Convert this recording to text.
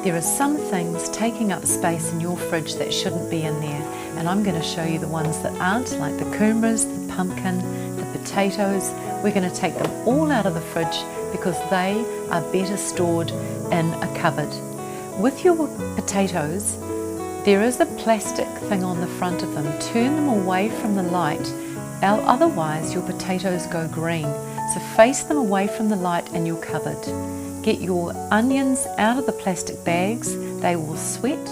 There are some things taking up space in your fridge that shouldn't be in there, and I'm going to show you the ones that aren't, like the Coombras, the pumpkin, the potatoes. We're going to take them all out of the fridge because they are better stored in a cupboard. With your potatoes, there is a plastic thing on the front of them. Turn them away from the light, otherwise your potatoes go green. So face them away from the light in your cupboard. Get your onions out of the plastic bags. They will sweat